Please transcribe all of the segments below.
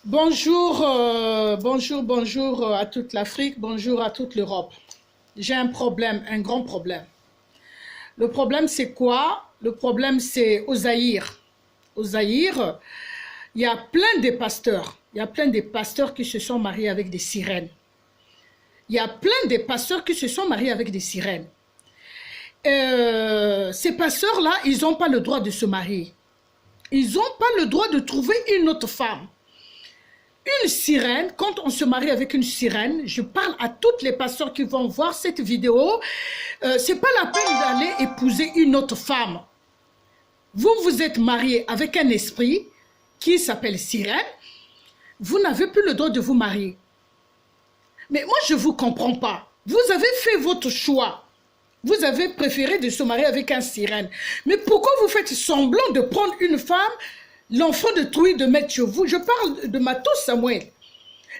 Bonjour, bonjour à toute l'Afrique, bonjour à toute l'Europe. J'ai un problème, un grand problème. Le problème, c'est quoi? Le problème, c'est au Zaïre. Au Zaïre, il y a plein de pasteurs. Il y a plein de pasteurs qui se sont mariés avec des sirènes. Il y a plein de pasteurs qui se sont mariés avec des sirènes. Ces pasteurs-là, ils n'ont pas le droit de se marier. Ils n'ont pas le droit de trouver une autre femme. Une sirène, quand on se marie avec une sirène, je parle à toutes les pasteurs qui vont voir cette vidéo, c'est pas la peine d'aller épouser une autre femme. Vous vous êtes marié avec un esprit qui s'appelle sirène, vous n'avez plus le droit de vous marier. Mais moi, je ne vous comprends pas. Vous avez fait votre choix. Vous avez préféré de se marier avec un sirène. Mais pourquoi vous faites semblant de prendre une femme, l'enfant de Trouille, de mettre chez vous? Je parle de Matos Samuel.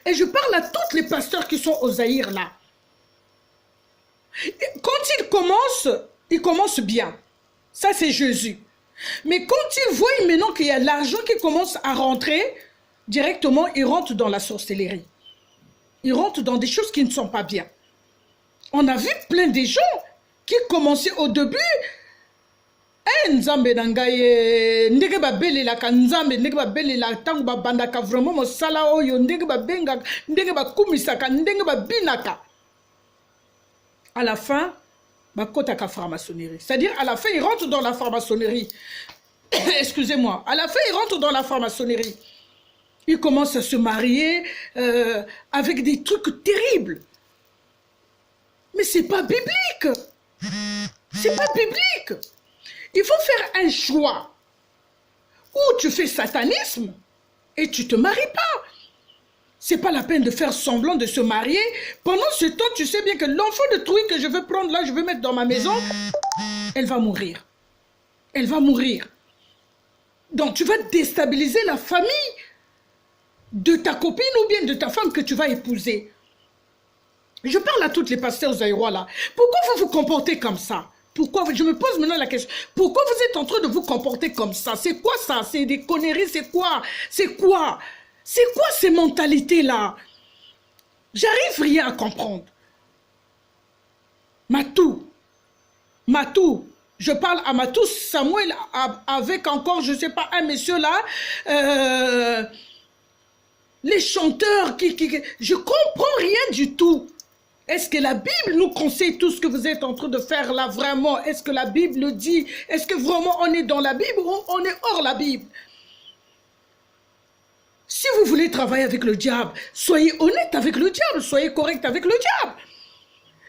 Et je parle à tous les pasteurs qui sont au Zaïre là. Quand ils commencent bien. Ça, c'est Jésus. Mais quand ils voient maintenant qu'il y a l'argent qui commence à rentrer, directement, ils rentrent dans la sorcellerie. Ils rentrent dans des choses qui ne sont pas bien. On a vu plein de gens qui commençaient au début. Nzambe nangaye ndenge babelela ka nzambe ndenge babelela tango babandaka vraiment mosala oyo ndenge babenga ndenge bakumisaka ndenge babinaka. À la fin bakotaka franc-maçonnerie. C'est-à-dire à la fin ils rentrent dans la franc-maçonnerie. Excusez-moi. À la fin ils rentrent dans la franc-maçonnerie. Ils commencent à se marier avec des trucs terribles. Mais c'est pas biblique. C'est pas biblique. Il faut faire un choix. Ou tu fais satanisme et tu ne te maries pas. C'est pas la peine de faire semblant de se marier. Pendant ce temps, tu sais bien que l'enfant de Trouille que je veux prendre là, je veux mettre dans ma maison, elle va mourir. Elle va mourir. Donc tu vas déstabiliser la famille de ta copine ou bien de ta femme que tu vas épouser. Je parle à toutes les pasteurs zaïrois là. Pourquoi vous vous comportez comme ça? Pourquoi? Je me pose maintenant la question. Pourquoi vous êtes en train de vous comporter comme ça? C'est quoi ça? C'est des conneries? C'est quoi? C'est quoi? C'est quoi ces mentalités-là? J'arrive rien à comprendre. Matou. Je parle à Matou Samuel avec encore, je ne sais pas, un monsieur là. Les chanteurs je ne comprends rien du tout. Est-ce que la Bible nous conseille tout ce que vous êtes en train de faire là vraiment? Est-ce que la Bible le dit? Est-ce que vraiment on est dans la Bible ou on est hors la Bible? Si vous voulez travailler avec le diable, soyez honnête avec le diable, soyez correct avec le diable.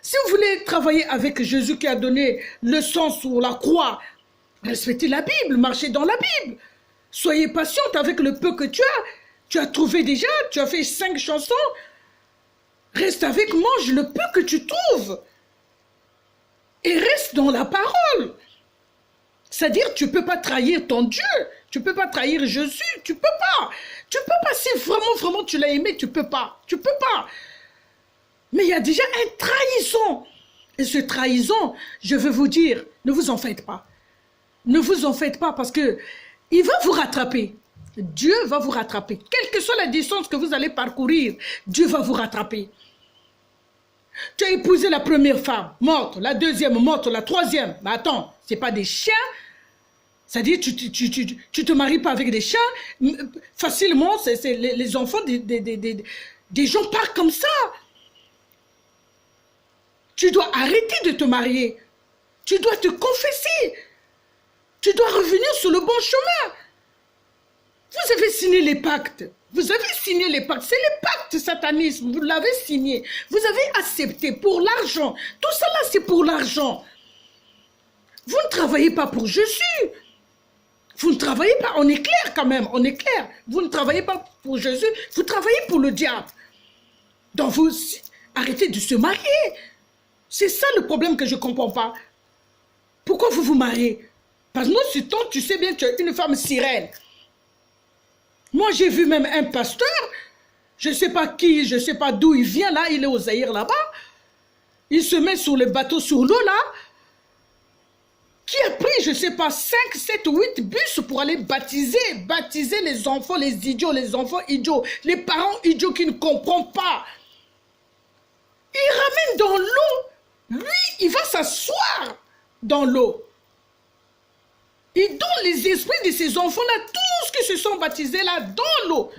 Si vous voulez travailler avec Jésus qui a donné le sang sur la croix, respectez la Bible, marchez dans la Bible. Soyez patiente avec le peu que tu as. Tu as trouvé déjà, tu as fait 5 chansons. Reste avec moi, mange le peu que tu trouves. Et reste dans la parole. C'est-à-dire, tu ne peux pas trahir ton Dieu. Tu ne peux pas trahir Jésus. Tu ne peux pas. Tu ne peux pas. Si vraiment tu l'as aimé, tu ne peux pas. Tu ne peux pas. Mais il y a déjà une trahison. Et ce trahison, je veux vous dire, ne vous en faites pas. Ne vous en faites pas parce que il va vous rattraper. Dieu va vous rattraper. Quelle que soit la distance que vous allez parcourir, Dieu va vous rattraper. Tu as épousé la première femme, morte, la deuxième, morte, la troisième. Mais attends, ce n'est pas des chiens. C'est-à-dire, tu te maries pas avec des chiens. Facilement, les enfants des gens partent comme ça. Tu dois arrêter de te marier. Tu dois te confesser. Tu dois revenir sur le bon chemin. Vous avez signé les pactes. Vous avez signé les pactes. C'est les pactes satanisme. Vous l'avez signé. Vous avez accepté pour l'argent. Tout ça là, c'est pour l'argent. Vous ne travaillez pas pour Jésus. Vous ne travaillez pas. On est clair quand même. On est clair. Vous ne travaillez pas pour Jésus. Vous travaillez pour le diable. Donc vous arrêtez de se marier. C'est ça le problème que je ne comprends pas. Pourquoi vous vous mariez? Parce que non, ce temps, tu sais bien que tu es une femme sirène. Moi, j'ai vu même un pasteur, je ne sais pas qui, je ne sais pas d'où il vient là, il est au Zaïre là-bas. Il se met sur le bateau, sur l'eau là, qui a pris je ne sais pas, 5, 7 ou 8 bus pour aller baptiser les enfants idiots, les parents idiots qui ne comprennent pas. Il ramène dans l'eau. Lui, il va s'asseoir dans l'eau. Il donne les esprits de ces enfants-là, tous qui se sont baptisés là, dans l'eau.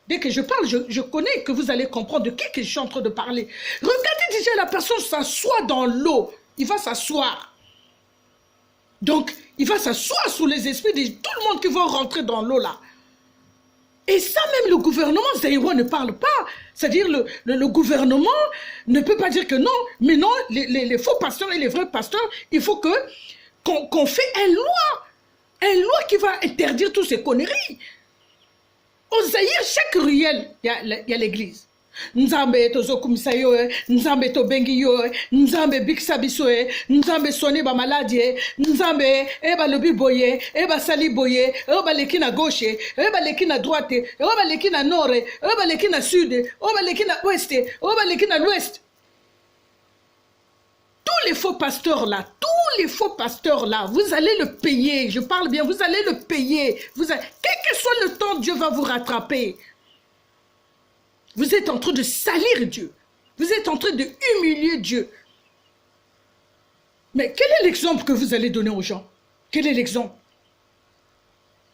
Dès que je parle, je connais que vous allez comprendre de qui que je suis en train de parler. Regardez déjà la personne s'assoit dans l'eau. Il va s'asseoir. Donc, il va s'asseoir sous les esprits de tout le monde qui va rentrer dans l'eau là. Et ça, même le gouvernement zaïrois ne parle pas. C'est-à-dire, le gouvernement ne peut pas dire que non, mais non, les faux pasteurs et les vrais pasteurs, il faut qu'on fait une loi qui va interdire toutes ces conneries. Au Zaïre, chaque ruelle, il y a l'église. Nzambe tozo kumisayo, Nzambe to bengiyo, Nzambe biksabisoe, Nzambe soni ba maladie, Nzambe eba lobi boye, eba sali boye, eba leki na gauche, eba leki na droite, eba leki na nord, eba leki na sud, eba leki na ouest, eba leki na l'ouest. Tous les faux pasteurs là, vous allez le payer. Je parle bien, vous allez le payer. Quel que soit le temps, Dieu va vous rattraper. Vous êtes en train de salir Dieu. Vous êtes en train de humilier Dieu. Mais quel est l'exemple que vous allez donner aux gens? Quel est l'exemple?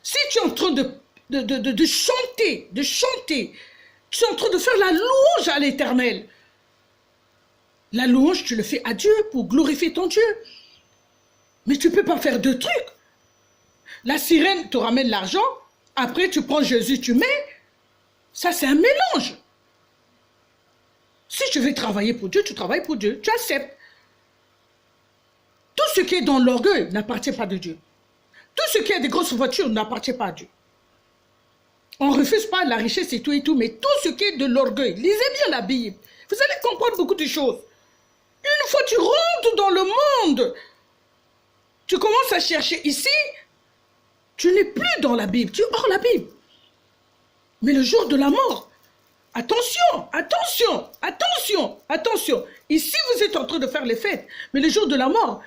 Si tu es en train de chanter, tu es en train de faire la louange à l'Éternel. La louange, tu le fais à Dieu pour glorifier ton Dieu. Mais tu ne peux pas faire deux trucs. La sirène te ramène l'argent, après tu prends Jésus, tu mets. Ça, c'est un mélange. Si tu veux travailler pour Dieu, tu travailles pour Dieu, tu acceptes. Tout ce qui est dans l'orgueil n'appartient pas de Dieu. Tout ce qui est des grosses voitures n'appartient pas à Dieu. On ne refuse pas la richesse et tout, mais tout ce qui est de l'orgueil, lisez bien la Bible. Vous allez comprendre beaucoup de choses. Une fois que tu rentres dans le monde, tu commences à chercher ici, tu n'es plus dans la Bible, tu es hors la Bible. Mais le jour de la mort, attention, attention, attention, attention. Ici, vous êtes en train de faire les fêtes, mais le jour de la mort,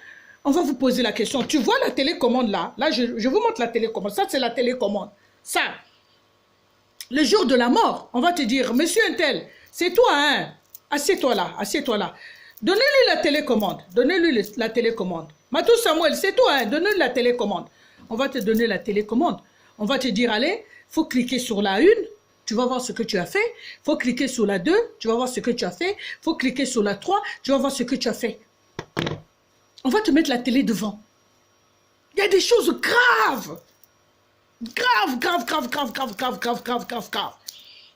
on va vous poser la question. Tu vois la télécommande là? Là, je vous montre la télécommande. Ça, c'est la télécommande. Ça, le jour de la mort, on va te dire, monsieur Untel, c'est toi, hein? Assieds-toi là, assieds-toi là. Donnez-lui la télécommande. Donnez-lui la télécommande. Matou Samuel, c'est toi, hein? Donnez-lui la télécommande. On va te donner la télécommande. On va te dire, allez, il faut cliquer sur la 1, tu vas voir ce que tu as fait. Il faut cliquer sur la 2, tu vas voir ce que tu as fait. Il faut cliquer sur la 3, tu vas voir ce que tu as fait. On va te mettre la télé devant. Il y a des choses graves. Grave.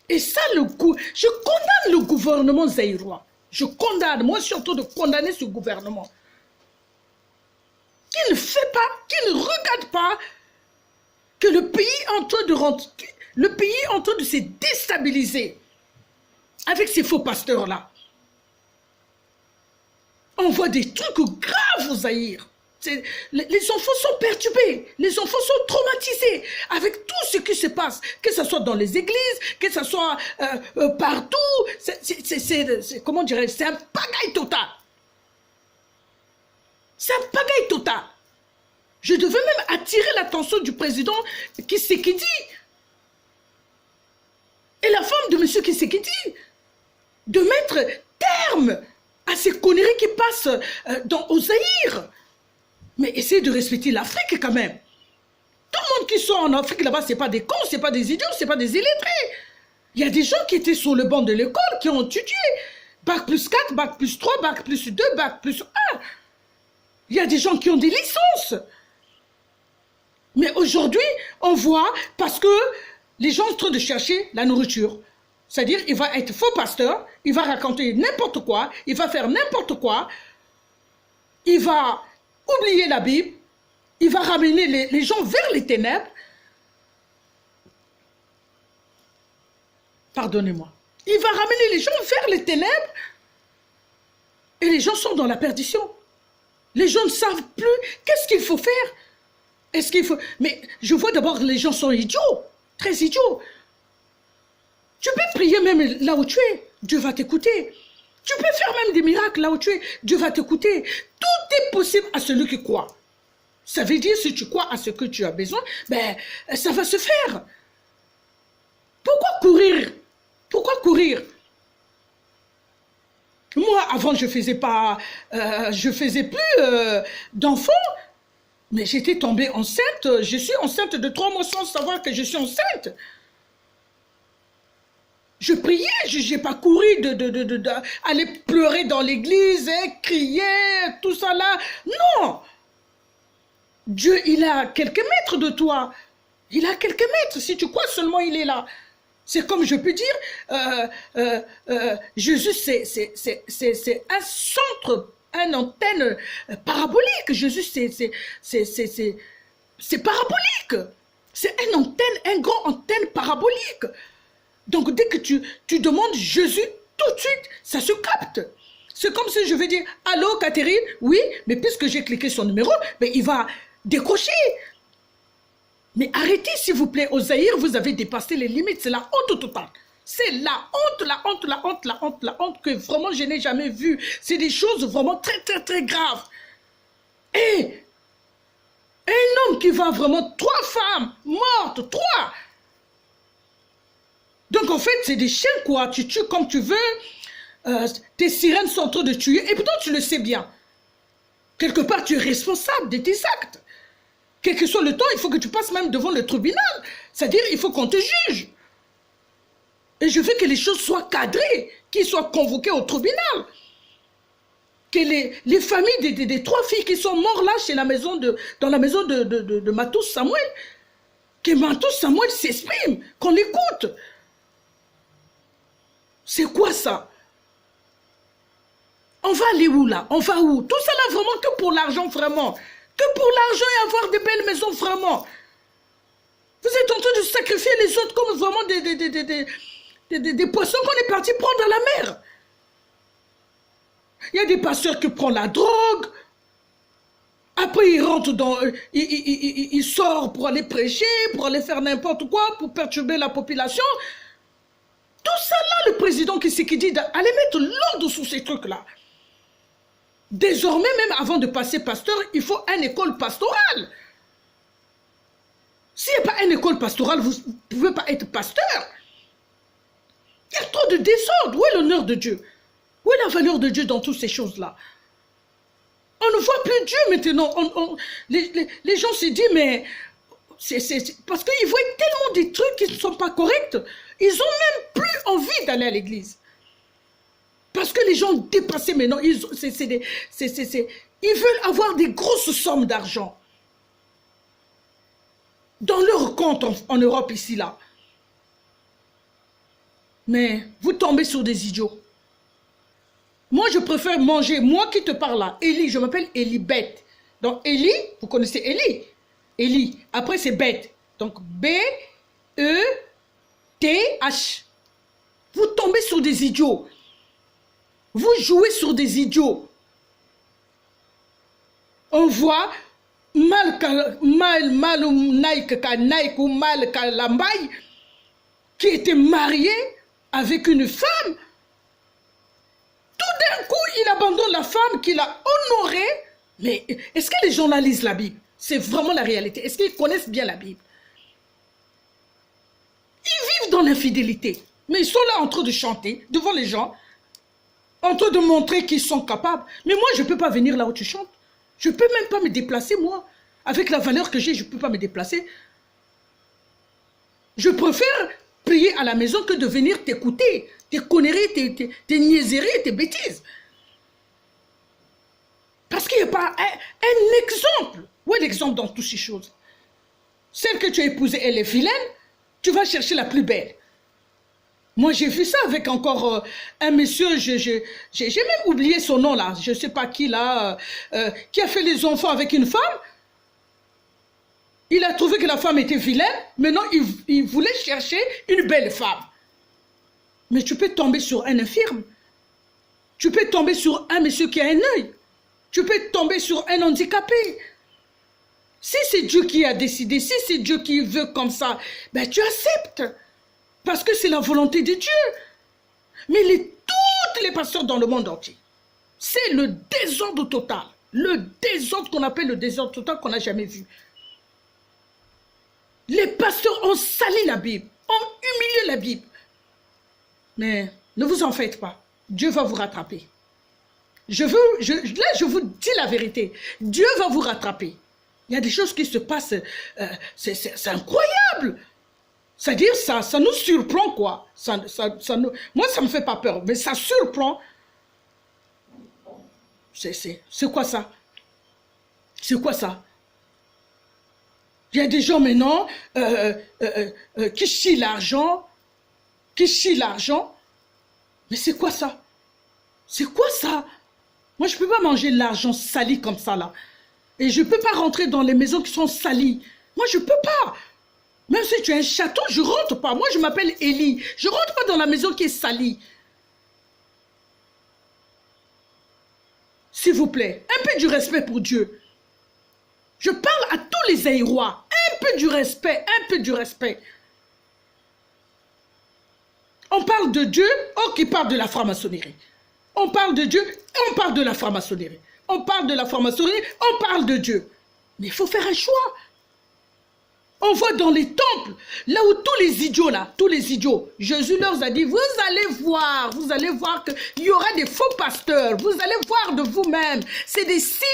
Et ça, je condamne le gouvernement zaïrois. Je condamne, moi je suis en train de condamner ce gouvernement. Qui ne fait pas, qui ne regarde pas que le pays est en train de rentrer, le pays est en train de se déstabiliser avec ces faux pasteurs-là. On voit des trucs graves au Zaïre. Les enfants sont perturbés, les enfants sont traumatisés avec tout ce qui se passe, que ce soit dans les églises, que ce soit partout. Comment dirais-je, c'est un pagaille total. C'est un pagaille total. Je devais même attirer l'attention du président Tshisekedi et la femme de M. Tshisekedi de mettre terme à ces conneries qui passent au Zaïre. Mais essayez de respecter l'Afrique quand même. Tout le monde qui sont en Afrique là-bas, ce n'est pas des cons, ce n'est pas des idiots, ce n'est pas des illettrés. Il y a des gens qui étaient sur le banc de l'école, qui ont étudié. Bac plus 4, bac plus 3, bac plus 2, bac plus 1. Il y a des gens qui ont des licences. Mais aujourd'hui, on voit, parce que les gens sont en train de chercher la nourriture. C'est-à-dire, il va être faux pasteur, il va raconter n'importe quoi, il va faire n'importe quoi, il va oublier la Bible, il va ramener les gens vers les ténèbres. Pardonnez-moi. Il va ramener les gens vers les ténèbres et les gens sont dans la perdition. Les gens ne savent plus qu'est-ce qu'il faut faire. Est-ce qu'il faut... Mais je vois d'abord que les gens sont idiots, très idiots. Tu peux prier même là où tu es, Dieu va t'écouter. Tu peux faire même des miracles là où tu es, Dieu va t'écouter. Tout est possible à celui qui croit. Ça veut dire, si tu crois à ce que tu as besoin, ben, ça va se faire. Pourquoi courir? Pourquoi courir? Moi, avant, je faisais plus d'enfants, mais j'étais tombée enceinte. Je suis enceinte de 3 mois sans savoir que je suis enceinte. Je priais, je n'ai pas couru aller pleurer dans l'église, crier, tout ça là. Non! Dieu, il a quelques mètres de toi. Il a quelques mètres. Si tu crois seulement, il est là. C'est comme je peux dire, Jésus, c'est un centre, une antenne parabolique. Jésus, c'est parabolique. C'est une antenne, un grand antenne parabolique. Donc, dès que tu demandes Jésus, tout de suite, ça se capte. C'est comme si je vais dire, allô, Catherine? Oui, mais puisque j'ai cliqué son numéro, ben, il va décrocher. Mais arrêtez, s'il vous plaît. Au Zaïre, vous avez dépassé les limites. C'est la honte totale. C'est la honte, la honte, la honte, la honte, la honte que vraiment je n'ai jamais vue. C'est des choses vraiment très, très, très graves. Et un homme qui va vraiment 3 femmes mortes, 3. Donc en fait, c'est des chiens quoi. Tu tues comme tu veux. Tes sirènes sont en train de tuer. Et pourtant, tu le sais bien. Quelque part, tu es responsable de tes actes. Quel que soit le temps, il faut que tu passes même devant le tribunal. C'est-à-dire, il faut qu'on te juge. Et je veux que les choses soient cadrées, qu'ils soient convoqués au tribunal. Que les familles des 3 filles qui sont mortes là dans la maison de Matous Samuel, que Matous Samuel s'exprime, qu'on l'écoute. C'est quoi ça? On va aller où là? On va où? Tout ça là vraiment que pour l'argent vraiment. Que pour l'argent et avoir de belles maisons vraiment. Vous êtes en train de sacrifier les autres comme vraiment des poissons qu'on est parti prendre dans la mer. Il y a des pasteurs qui prennent la drogue. Après, ils rentrent dans... Ils sortent pour aller prêcher, pour aller faire n'importe quoi, pour perturber la population. Tout ça là, le président qui dit d'aller mettre l'ordre sur ces trucs-là. Désormais, même avant de passer pasteur, il faut une école pastorale. S'il n'y a pas une école pastorale, vous ne pouvez pas être pasteur. Il y a trop de désordre. Où est l'honneur de Dieu? Où est la valeur de Dieu dans toutes ces choses-là? On ne voit plus Dieu maintenant. Les gens se disent, mais... parce qu'ils voient tellement des trucs qui ne sont pas corrects. Ils n'ont même plus envie d'aller à l'église. Parce que les gens ont dépassé maintenant. Ils veulent avoir des grosses sommes d'argent. Dans leur compte en Europe, ici, là. Mais vous tombez sur des idiots. Moi, je préfère manger, moi qui te parle là, Élie, je m'appelle Élie Bête. Donc, Élie, vous connaissez Élie? Élie, après c'est Bête. Donc, B-E-T-H. Vous tombez sur des idiots. Vous jouez sur des idiots. On voit qui était marié avec une femme. Tout d'un coup, il abandonne la femme qu'il a honorée. Mais est-ce que les gens là lisent la Bible? C'est vraiment la réalité. Est-ce qu'ils connaissent bien la Bible? Ils vivent dans l'infidélité. Mais ils sont là en train de chanter devant les gens, en train de montrer qu'ils sont capables. Mais moi, je ne peux pas venir là où tu chantes. Je ne peux même pas me déplacer, moi. Avec la valeur que j'ai, je ne peux pas me déplacer. Je préfère prier à la maison que de venir t'écouter, tes conneries, tes niaiseries, tes bêtises. Parce qu'il n'y a pas un exemple. Où est l'exemple dans toutes ces choses? Celle que tu as épousée, elle est vilaine, tu vas chercher la plus belle. Moi, j'ai vu ça avec encore un monsieur, j'ai même oublié son nom là, je ne sais pas qui là, qui a fait les enfants avec une femme. Il a trouvé que la femme était vilaine, maintenant il voulait chercher une belle femme. Mais tu peux tomber sur un infirme. Tu peux tomber sur un monsieur qui a un œil. Tu peux tomber sur un handicapé. Si c'est Dieu qui a décidé, si c'est Dieu qui veut comme ça, ben tu acceptes. Parce que c'est la volonté de Dieu. Mais tous les pasteurs dans le monde entier, c'est le désordre total. Le désordre qu'on appelle le désordre total qu'on n'a jamais vu. Les pasteurs ont sali la Bible, ont humilié la Bible. Mais ne vous en faites pas. Dieu va vous rattraper. Là, je vous dis la vérité. Dieu va vous rattraper. Il y a des choses qui se passent. C'est incroyable. C'est-à-dire, ça nous surprend, quoi. Moi, ça ne me fait pas peur, mais ça surprend. C'est quoi ça? C'est quoi ça? Il y a des gens maintenant qui chient l'argent. Mais c'est quoi ça? C'est quoi ça? Moi, je ne peux pas manger l'argent sali comme ça, là. Et je ne peux pas rentrer dans les maisons qui sont salies. Moi, je ne peux pas. Même si tu as un château, je ne rentre pas. Moi, je m'appelle Élie. Je ne rentre pas dans la maison qui est salie. S'il vous plaît, un peu du respect pour Dieu. Je parle à tous les Aïrois. Un peu du respect, un peu du respect. On parle de Dieu, qui parle de la franc-maçonnerie. On parle de Dieu, on parle de la franc-maçonnerie. On parle de la franc-maçonnerie, on parle de Dieu. Mais il faut faire un choix. On voit dans les temples, là où tous les idiots, Jésus leur a dit, vous allez voir qu'il y aura des faux pasteurs, vous allez voir de vous-même. C'est des signes.